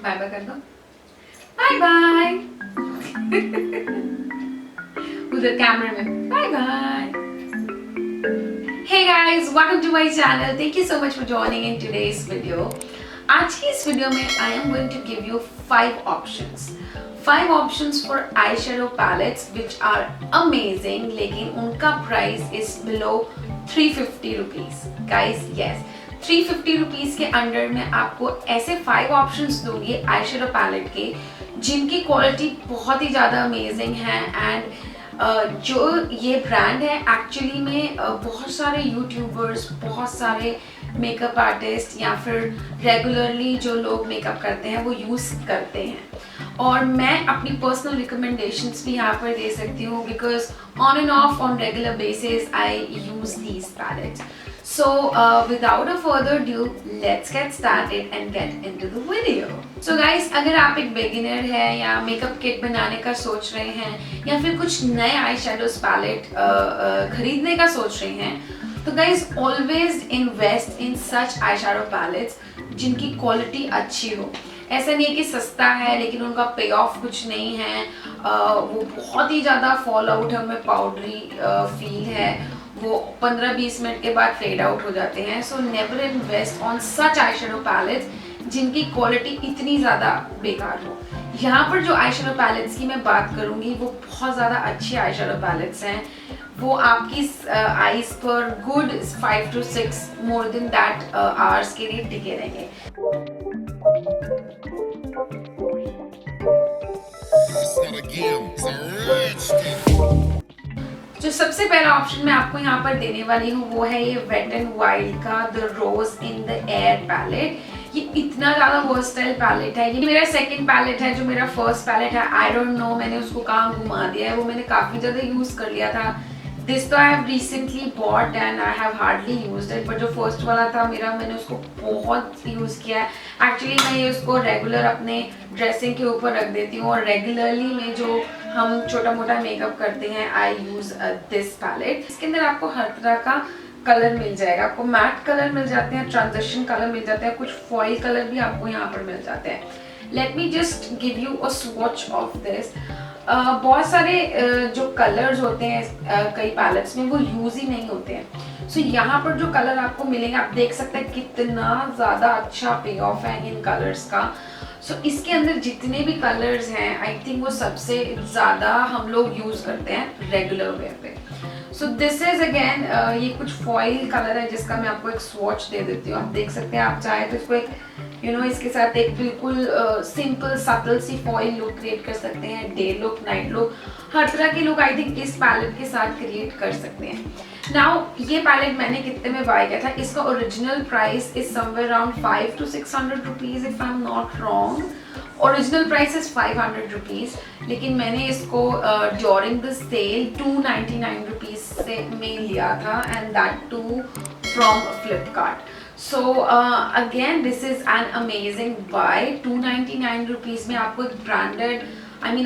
Bye bye कर दो, bye bye. उधर कैमरा में bye bye. Hey guys, welcome to my channel. Thank you so much for joining in today's video. आज की इस video में I am going to give you 5 options for eyeshadow palettes which are amazing, लेकिन उनका price is below 350 rupees. Guys, yes, 350 rupees के under में आपको ऐसे 5 options दूंगी eyeshadow palette के जिनकी क्वालिटी बहुत ही ज़्यादा अमेजिंग है। एंड जो ये ब्रांड है एक्चुअली में बहुत सारे यूट्यूबर्स, बहुत सारे मेकअप आर्टिस्ट या फिर रेगुलरली जो लोग मेकअप करते हैं वो यूज़ करते हैं। और मैं अपनी पर्सनल रिकमेंडेशंस भी यहाँ पर दे सकती हूँ because on and off on regular basis I use these palettes. So without a further ado, let's get started and get into the video. So guys, अगर आप एक beginner है या मेकअप किट बनाने का सोच रहे हैं या फिर कुछ नए आई शेडोज पैलेट खरीदने का सोच रहे हैं तो guys always invest in such eyeshadow palettes जिनकी क्वालिटी अच्छी हो। ऐसा नहीं है कि सस्ता है लेकिन उनका पे ऑफ कुछ नहीं है, वो बहुत ही ज़्यादा फॉल आउट है, उनमें पाउडरी फील है, वो 15-20 मिनट के बाद फेड आउट हो जाते हैं। So never invest on such I shadow pallets जिनकी क्वालिटी इतनी ज़्यादा बेकार हो। यहाँ पर जो आई शेडो पैलेट्स की मैं बात करूँगी वो बहुत ज़्यादा अच्छी आई शेडो पैलेट्स हैं। वो आपकी आईज पर good 5 to 6 more than that hours के लिए टिके रहेंगे। जो सबसे पहला ऑप्शन मैं आपको यहाँ पर देने वाली हूँ वो है ये वेट एंड वाइल्ड का the rose in the air palette. ये इतना ज़्यादा वर्सटाइल पैलेट है। ये मेरा सेकंड पैलेट है। जो मेरा फर्स्ट पैलेट है आई डोंट नो मैंने उसको कहाँ घुमा दिया है, वो मैंने काफ़ी ज़्यादा यूज़ कर लिया था। दिस तो I have recently bot and I have hardly used it, but जो फर्स्ट वाला था मेरा, मैंने उसको बहुत यूज़ किया है। एक्चुअली मैं ये उसको रेगुलर अपने ड्रेसिंग के ऊपर रख देती हूँ और रेगुलरली में जो हम छोटा मोटा मेकअप करते हैं आई यूज़ दिस पैलेट। इसके अंदर आपको हर तरह का कलर मिल जाएगा। आपको मैट कलर मिल जाते हैं, ट्रांजिशन कलर मिल जाते हैं, कुछ फॉइल कलर भी आपको यहाँ पर मिल जाते हैं। Late me just give you a swatch of this. बहुत सारे जो कलर्स होते हैं कई पैलेट्स में वो यूज़ ही नहीं होते हैं। सो यहाँ पर जो कलर आपको मिलेंगे आप देख सकते हैं कितना ज़्यादा अच्छा पे ऑफ है इन कलर्स का। सो इसके अंदर जितने भी कलर्स हैं आई थिंक वो सबसे ज़्यादा हम लोग यूज़ करते हैं रेगुलर वे पे। सो दिस इज़ अगेन ये कुछ फॉइल कलर है जिसका मैं आपको एक स्वॉच दे देती हूँ। आप देख सकते हैं, आप चाहे तो इसको एक इसके साथ एक बिल्कुल सिंपल सटल सी फॉइल लुक क्रिएट कर सकते हैं, डे लुक, नाइट लुक, हर तरह की लुक आई थिंक इस पैलेट के साथ क्रिएट कर सकते हैं। नाउ ये पैलेट मैंने कितने में बाय किया था? इसका original price is somewhere around 500 to 600 rupees if I am not wrong. Original price is 500 rupees, लेकिन मैंने इसको ड्यूरिंग द सेल 299 रुपीज़ से में लिया था and that too from Flipkart. So again this is an amazing buy. 299 rupees में आपको एक ब्रांडेड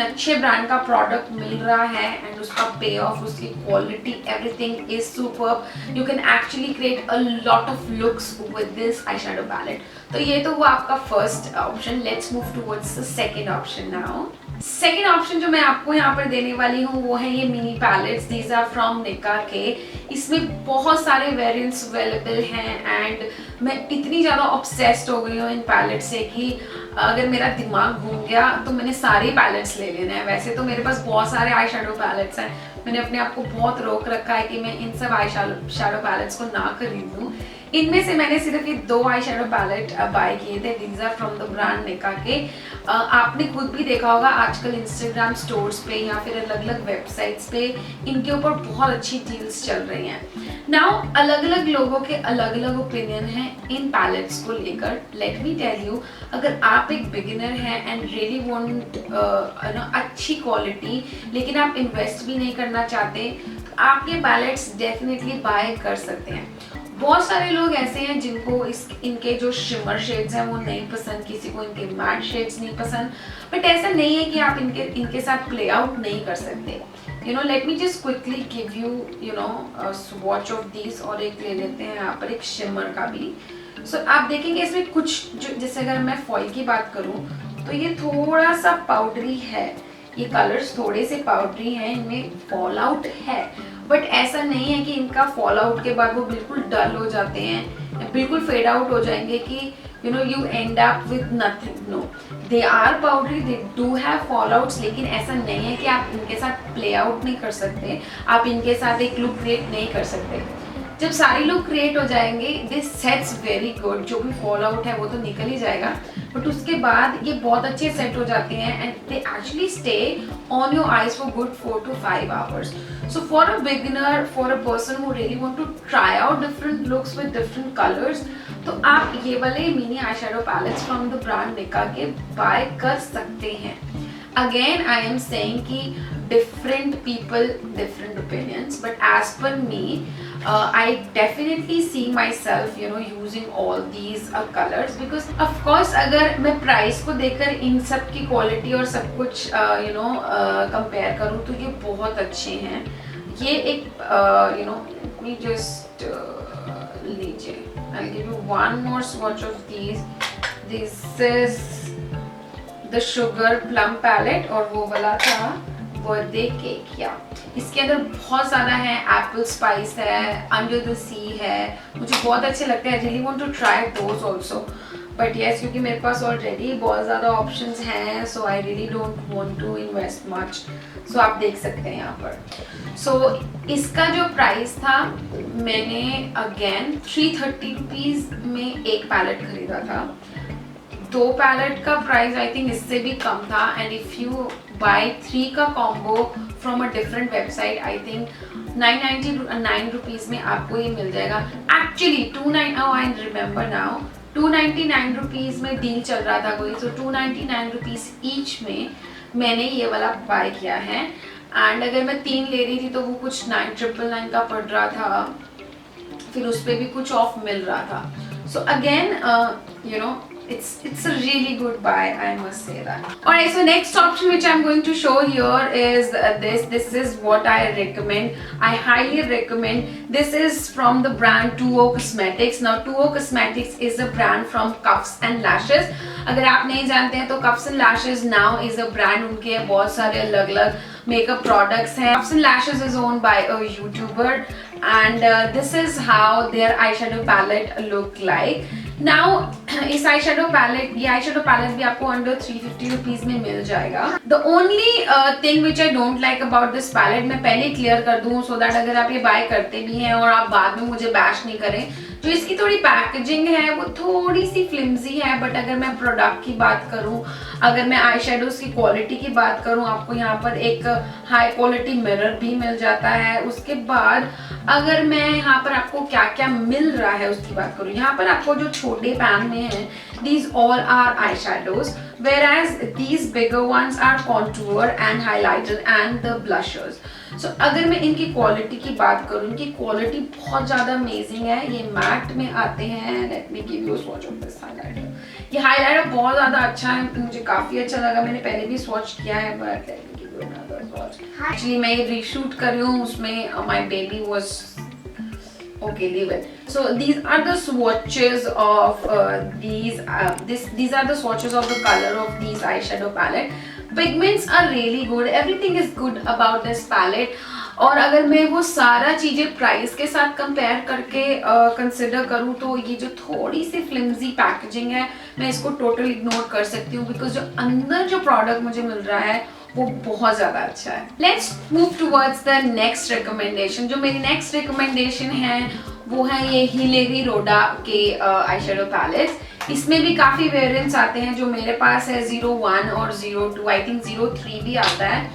अच्छे ब्रांड का प्रोडक्ट मिल रहा है एंड उसका पे ऑफ, उसकी quality, everything is superb. You can actually create a lot of looks with this eye shadow palette. तो ये तो वो आपका first option. Let's move towards the second option now. Second option जो मैं आपको यहाँ पर देने वाली हूँ वो है ये mini palettes. These are from Nykaa के। इसमें बहुत सारे वेरिएंट्स अवेलेबल हैं एंड मैं इतनी ज़्यादा ऑब्सेस्ड हो गई हूँ इन पैलेट से कि अगर मेरा दिमाग घूम गया तो मैंने सारे पैलेट्स ले लेने हैं। वैसे तो मेरे पास बहुत सारे आई शेडो पैलेट्स हैं, मैंने अपने आप को बहुत रोक रखा है कि मैं इन सब आई शेडो पैलेट्स को ना खरीदूँ। इनमें से मैंने सिर्फ ये 2 आई शेडो पैलेट बाय किए थे। These are from the brand Nykaa के। आपने खुद भी देखा होगा आजकल इंस्टाग्राम स्टोर्स पे या फिर अलग अलग वेबसाइट्स पे इनके ऊपर बहुत अच्छी डील्स चल रही हैं। नाउ अलग अलग लोगों के अलग अलग ओपिनियन हैं इन पैलेट्स को लेकर। लेट मी टेल यू, अगर आप एक बिगिनर हैं एंड रियली वांट अच्छी क्वालिटी लेकिन आप इन्वेस्ट भी नहीं करना चाहते तो आप ये पैलेट्स डेफिनेटली बाय कर सकते हैं। बहुत सारे लोग ऐसे हैं जिनको इनके जो शिमर शेड्स हैं वो नहीं पसंद, किसी को इनके मैट शेड्स नहीं पसंद, बट ऐसा नहीं है कि आप इनके साथ प्ले आउट नहीं कर सकते। Late me just quickly give you swatch of these. और एक ले लेते हैं यहाँ पर एक शिमर का भी। सो आप देखेंगे इसमें कुछ जो, जैसे अगर मैं फॉइल की बात करूं तो ये थोड़ा सा पाउडरी है, ये कलर्स थोड़े से पाउडरी हैं, इनमें फॉल आउट है, बट ऐसा नहीं है कि इनका फॉल आउट के बाद वो बिल्कुल डल हो जाते हैं, बिल्कुल फेड आउट हो जाएंगे कि you know you end up with nothing. No, they are powdery, they do have fallouts, लेकिन ऐसा नहीं है कि आप इनके साथ प्ले आउट नहीं कर सकते, आप इनके साथ एक लुक क्रिएट नहीं कर सकते। जब सारी लुक क्रिएट हो जाएंगे दिस सेट्स वेरी गुड, जो भी फॉल आउट है वो तो निकल ही जाएगा, बट उसके बाद ये बहुत अच्छे सेट हो जाते हैं and they actually stay on your eyes for good 4 to 5 hours. So for a beginner, for a person who really want to try out different looks with different colors, तो आप ये वाले mini I shadow pallets from the brand Nykaa के bye कर सकते हैं। Again I am saying कि different people different opinions, but as per me I definitely see myself using all these colors, because of course अगर मैं price को देखकर इन सब की क्वालिटी और सब कुछ कंपेयर करूँ तो ये बहुत अच्छे हैं। ये एक we just लीजिए, I'll give you one more swatch of these. This is the sugar plum palette और वो वाला था बर्थडे केक। या इसके अंदर बहुत ज़्यादा है, एप्पल स्पाइस है, अंडर द सी है, मुझे बहुत अच्छे लगते हैं। I really want to try those also, but yes क्योंकि मेरे पास ऑलरेडी बहुत ज़्यादा ऑप्शंस हैं, so I really don't want to invest much. So आप देख सकते हैं यहाँ पर। सो इसका जो प्राइस था, मैंने अगेन 330 रुपीज़ में एक पैलेट खरीदा था। 2 पैलेट का प्राइस आई थिंक इससे भी कम था, एंड इफ़ यू बाय 3 का combo from a different website I think 999 rupees में आपको ये मिल जाएगा। Actually 299 I remember now 299 rupees में डील चल रहा था कोई, तो 299 रुपीज़ ईच में मैंने ये वाला बाय किया है। एंड अगर मैं 3 ले रही थी तो वो कुछ 999 का पड़ रहा था, फिर उस पर भी कुछ ऑफ मिल रहा था। So again it's a really good buy, I must say that. Alright, so next option which I'm going to show here is this is what I recommend. I highly recommend. This is from the brand Tuo Cosmetics. Now Tuo Cosmetics is a brand from Cuffs and Lashes. अगर आप नहीं जानते हैं तो Cuffs and Lashes now is a brand, उनके बहुत सारे अलग अलग makeup products हैं। Cuffs and Lashes is owned by a YouTuber and this is how their eyeshadow palette look like. Now इस आई शेडो पैलेट, ये आई शेडो पैलेट भी आपको अंडर 350 रुपीज़ में मिल जाएगा। The only thing which I don't like about this palette, मैं पहले clear कर दूँ सो दैट अगर आप ये बाय करते भी हैं और आप बाद में मुझे बैश नहीं करें, जो इसकी थोड़ी पैकेजिंग है वो थोड़ी सी फ्लिम्जी है, बट अगर मैं प्रोडक्ट की बात करूँ, अगर मैं आई शेडोज की क्वालिटी की बात करूँ, आपको यहाँ पर एक हाई क्वालिटी मिरर भी मिल जाता है। उसके बाद अगर मैं यहाँ पर आपको क्या क्या मिल रहा है उसकी बात करूँ, यहाँ पर आपको जो छोटे पैन में है these all are eyeshadows, whereas these bigger ones are contour and highlighter and the blushers. So अगर मैं इनकी क्वालिटी की बात करूँ, इनकी क्वालिटी बहुत ज़्यादा अमेजिंग है। ये मैट में आते हैं। Let me give you a swatch of this highlighter. ये हाइलाइटर बहुत ज़्यादा अच्छा है, मुझे काफ़ी अच्छा लगा, मैंने पहले भी स्वॉच किया है, but let me give you another swatch. Actually मैं ये रीशूट कर रही हूँ, उसमें my baby was okay, leave it. So these are the swatches of these are the swatches of the color of these eyeshadow palette. Pigments are really good, everything is good about this palette. और अगर मैं वो सारा चीज़ें price के साथ compare करके consider करूँ तो ये जो थोड़ी सी फ्लिम्जी पैकेजिंग है, मैं इसको टोटल इग्नोर कर सकती हूँ, बिकॉज जो अंदर जो प्रोडक्ट मुझे मिल रहा है वो बहुत ज़्यादा अच्छा है। Let's move towards the next recommendation. जो मेरी नेक्स्ट रिकमेंडेशन है वो है ये हिलेरी रोडा के आई शेडो पैलेट्स। इसमें भी काफ़ी वेरिएंट्स आते हैं, जो मेरे पास है 01 और 02, आई थिंक 03 भी आता है।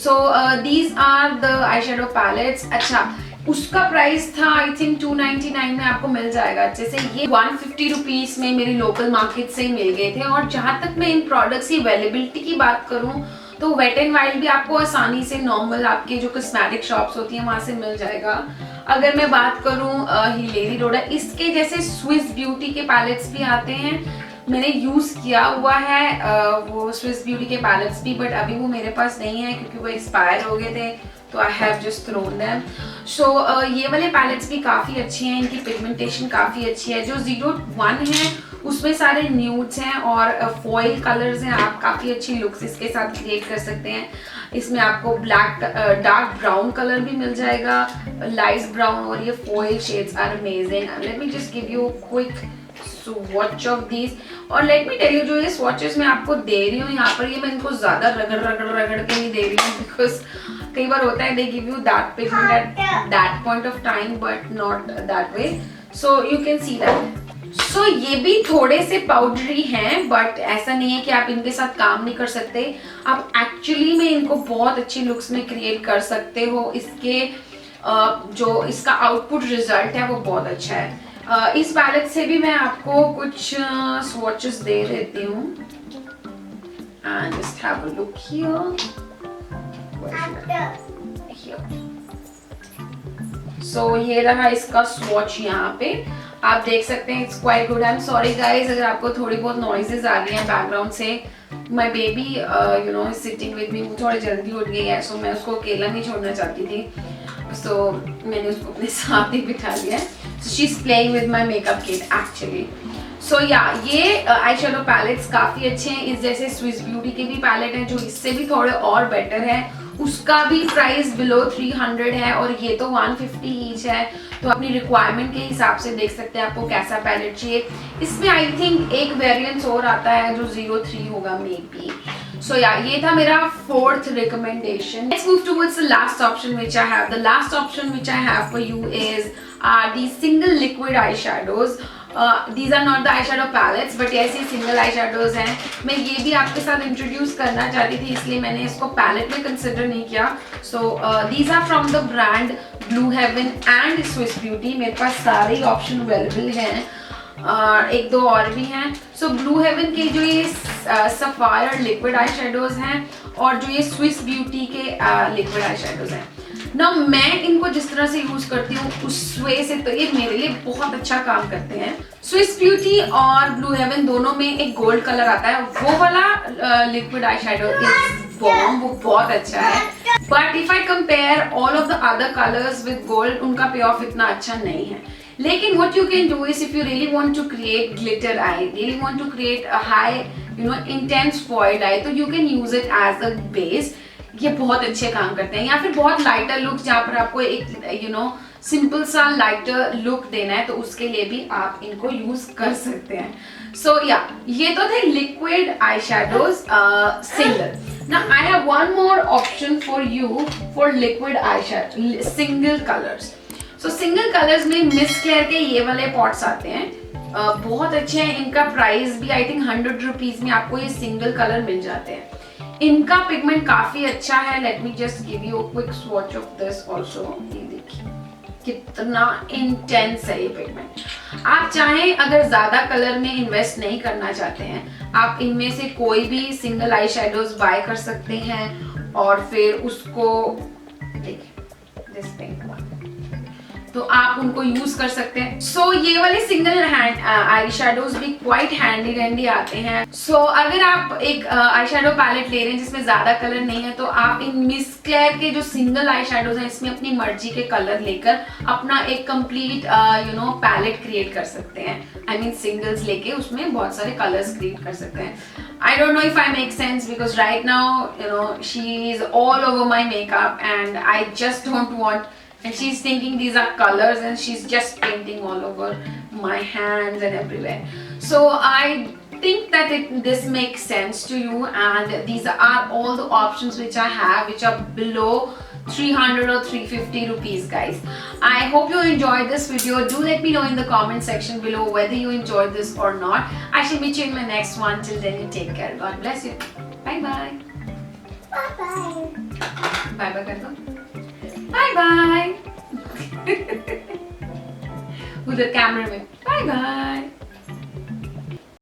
So these are the eye shadow palettes. अच्छा, उसका प्राइस था आई थिंक 299 में आपको मिल जाएगा। जैसे ये 150 रुपीज़ में मेरी लोकल मार्केट से मिल गए थे। और जहाँ तक मैं इन प्रोडक्ट्स की अवेलेबिलिटी की बात करूँ तो वेट एंड वाइल्ड भी आपको आसानी से नॉर्मल आपके जो कॉस्मेटिक शॉप्स होती हैं वहाँ से मिल जाएगा। अगर मैं बात करूँ हिलेरी रोडा, इसके जैसे स्विस ब्यूटी के पैलेट्स भी आते हैं, मैंने यूज़ किया हुआ है वो स्विस ब्यूटी के पैलेट्स भी, बट अभी वो मेरे पास नहीं है क्योंकि वो एक्सपायर हो गए थे। तो I have just thrown them. So ये वाले पैलेट्स भी काफ़ी अच्छे हैं, इनकी पिगमेंटेशन काफ़ी अच्छी है। जो 01 है उसमें सारे न्यूड्स हैं और फॉयल कलर्स हैं, आप काफ़ी अच्छी लुक्स इसके साथ क्रिएट कर सकते हैं। इसमें आपको ब्लैक डार्क ब्राउन कलर भी मिल जाएगा, लाइट ब्राउन, और ये foil shades are amazing. Let me just give you quick swatch of these. और लेट मी टेल यू, जो ये स्वॉचेस मैं आपको दे रही हूँ यहाँ पर, ये मैं इनको ज़्यादा रगड़ के नहीं दे रही हूँ, बिकॉज कई बार होता है they give you that pigment at that point of time but not that way, so you can see that. So ये भी थोड़े से पाउडरी हैं, बट ऐसा नहीं है कि आप इनके साथ काम नहीं कर सकते। आप एक्चुअली में इनको बहुत अच्छी लुक्स में क्रिएट कर सकते हो। इसके जो इसका आउटपुट रिजल्ट है वो बहुत अच्छा है। इस पैलेट से भी मैं आपको कुछ स्वॉचेस दे देती हूँ। And just have a look here. So ये रहा इसका स्वॉच यहाँ पे, आप देख सकते हैं। It's quite good. I am sorry guys अगर आपको थोड़ी बहुत नॉइजेज आ रही हैं बैकग्राउंड से। My baby you know sitting with me, वो थोड़ी जल्दी उठ गई है, सो मैं उसको अकेला नहीं छोड़ना चाहती थी, सो मैंने उसको अपने साथ ही बिठा लिया है। So she is playing with my makeup kit actually. So या ये आई शेडो पैलेट्स काफ़ी अच्छे हैं। इस जैसे स्विस ब्यूटी के भी पैलेट हैं जो इससे भी थोड़े और बेटर है, उसका भी प्राइस बिलो 300 है और ये तो 150 ईच है। तो अपनी रिक्वायरमेंट के हिसाब से देख सकते हैं आपको कैसा पैलेट चाहिए। इसमें आई थिंक एक वेरिएंट और आता है जो 03 होगा मे बी। सो या ये था मेरा 4th recommendation. Let's move towards the last option which I have. The last option which I have for you is the single liquid eyeshadows. These are not the eyeshadow palettes, but yes, ये single eyeshadows हैं। मैं ये भी आपके साथ introduce करना चाहती थी, इसलिए मैंने इसको पैलेट में कंसिडर नहीं किया। So these are from the brand Blue Heaven and Swiss Beauty। मेरे पास सारे ऑप्शन अवेलेबल हैं, एक दो और भी हैं। सो ब्लू हेवन के जो ये सफायर लिक्विड आई शेडोज हैं और जो ये स्विस ब्यूटी के लिक्विड आई शेडोज हैं ना, मैं इनको जिस तरह से यूज करती हूँ उस वे से तो ये मेरे लिए बहुत अच्छा काम करते हैं। स्विस ब्यूटी और ब्लू हेवन दोनों में एक गोल्ड कलर आता है, वो वाला liquid eye shadow is bomb, वो बहुत अच्छा है। But if I compare all of the other colours with gold, उनका पे ऑफ इतना अच्छा नहीं है। लेकिन what you can do is if you really want to create glitter eye, really want to create a high, you know, intense foiled eye, तो you can use it as a base। ये बहुत अच्छे काम करते हैं। या फिर बहुत लाइटर लुक जहाँ पर आपको एक यू नो सिंपल सा लाइटर लुक देना है, तो उसके लिए भी आप इनको यूज कर सकते हैं। सो या ये तो थे liquid eye shadows single. Now I have one more option for you for liquid eyeshadow single colors. So single colors में मिस क्लेयर के ये वाले पॉट्स आते हैं, बहुत अच्छे हैं। इनका प्राइस भी आई थिंक 100 रुपीज में आपको ये सिंगल कलर मिल जाते हैं। इनका पिगमेंट काफी अच्छा है। Late me just give you a quick swatch of this also. ये देखिए कितना इंटेंस है ये पिगमेंट। आप चाहें अगर ज्यादा कलर में इन्वेस्ट नहीं करना चाहते हैं, आप इनमें से कोई भी सिंगल आई शेडोज बाय कर सकते हैं और फिर उसको देखिए दिस पिंक वन, तो आप उनको यूज कर सकते हैं। सो ये वाले सिंगल हैंड आई शेडोज भी क्वाइट हैंडी आते हैं। सो अगर आप एक आई शेडो पैलेट ले रहे हैं जिसमें ज्यादा कलर नहीं है, तो आप इन मिस क्लेयर के जो सिंगल आई शेडोज हैं इसमें अपनी मर्जी के कलर लेकर अपना एक complete you know palette create कर सकते हैं। आई मीन सिंगल्स लेके उसमें बहुत सारे कलर्स क्रिएट कर सकते हैं। I don't know if I make sense because right now you know she is all over my makeup and I just don't want, and she's thinking these are colors and she's just painting all over my hands and everywhere. So I think that this makes sense to you, and these are all the options which I have which are below 300 or 350 rupees guys. I hope you enjoyed this video. Do let me know in the comment section below whether you enjoyed this or not. I shall meet you in my next one. Till then you take care. God bless you. Bye bye. Bye bye. Bye bye कर दो. Bye bye. उधर कैमरे में. Bye bye.